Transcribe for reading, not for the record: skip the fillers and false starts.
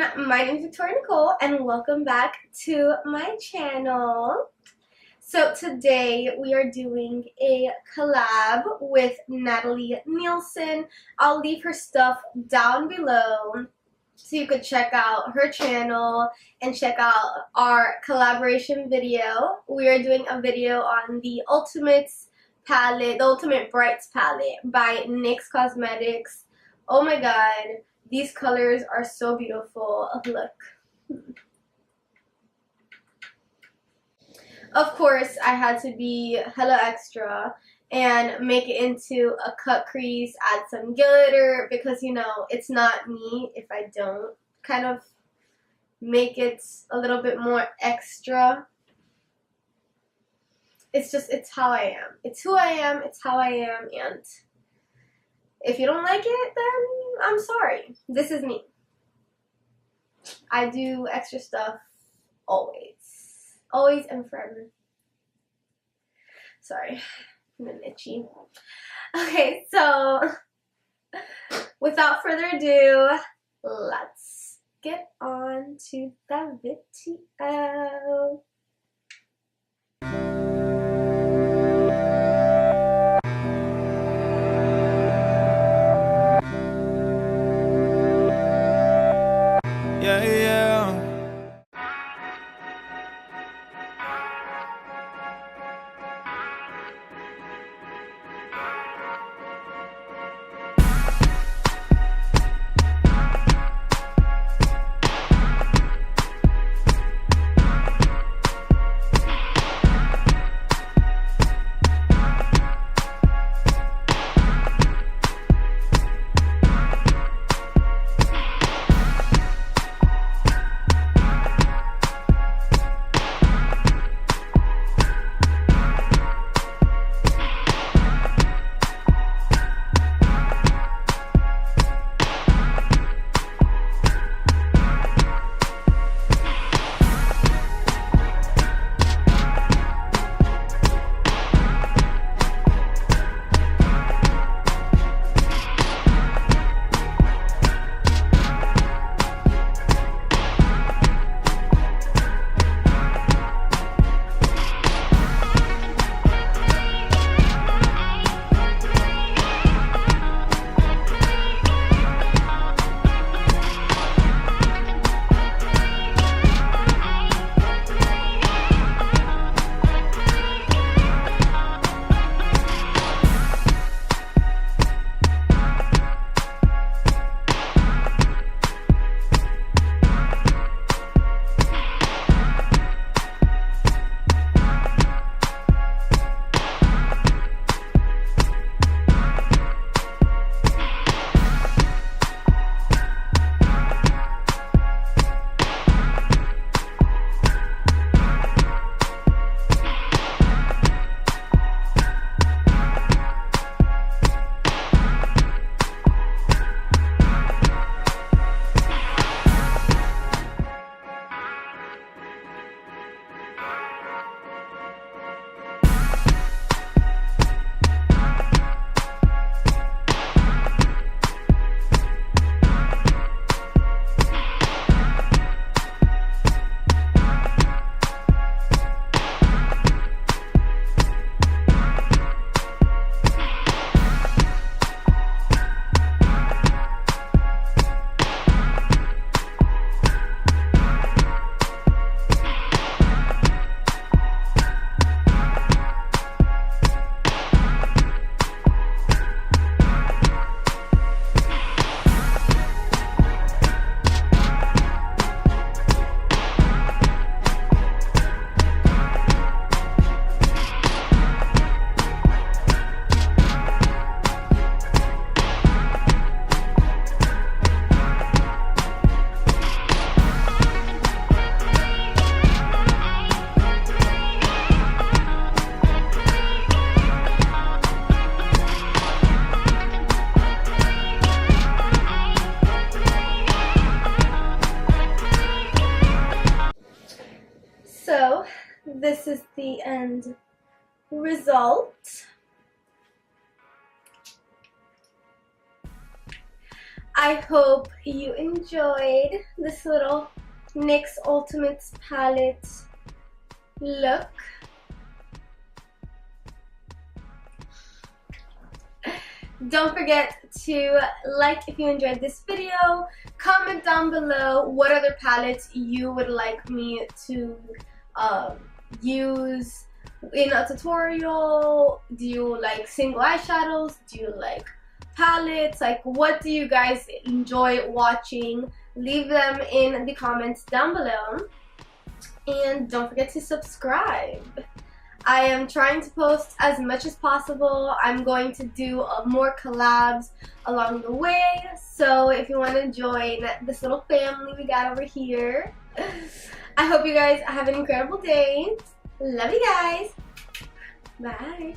everyone, my name is Nicole and welcome back to my channel. So today we are doing a collab with NathalieNielsen. I'll leave her stuff down below so you could check out her channel and check out our collaboration video. We are doing a video on the Ultimates palette, the Ultimate Brights palette by NYX Cosmetics. Oh my god. These colors are so beautiful. Look. Of course, I had to be hella extra and make it into a cut crease, add some glitter, because, you know, it's not me if I don't kind of make it a little bit more extra. It's how I am. It's who I am, it's how I am, and if you don't like it, then I'm sorry. This is me. I do extra stuff always. Always and forever. Sorry, I'm itchy. Okay, so without further ado, let's get on to the video. So this is the end result. I hope you enjoyed this little NYX Ultimates palette look. Don't forget to like if you enjoyed this video. Comment down below what other palettes you would like me to use in a tutorial. Do you like single eyeshadows? Do you like palettes? Like, what do you guys enjoy watching? Leave them in the comments down below. And don't forget to subscribe. I am trying to post as much as possible. I'm going to do more collabs along the way. So if you want to join this little family we got over here, I hope you guys have an incredible day. Love you guys. Bye.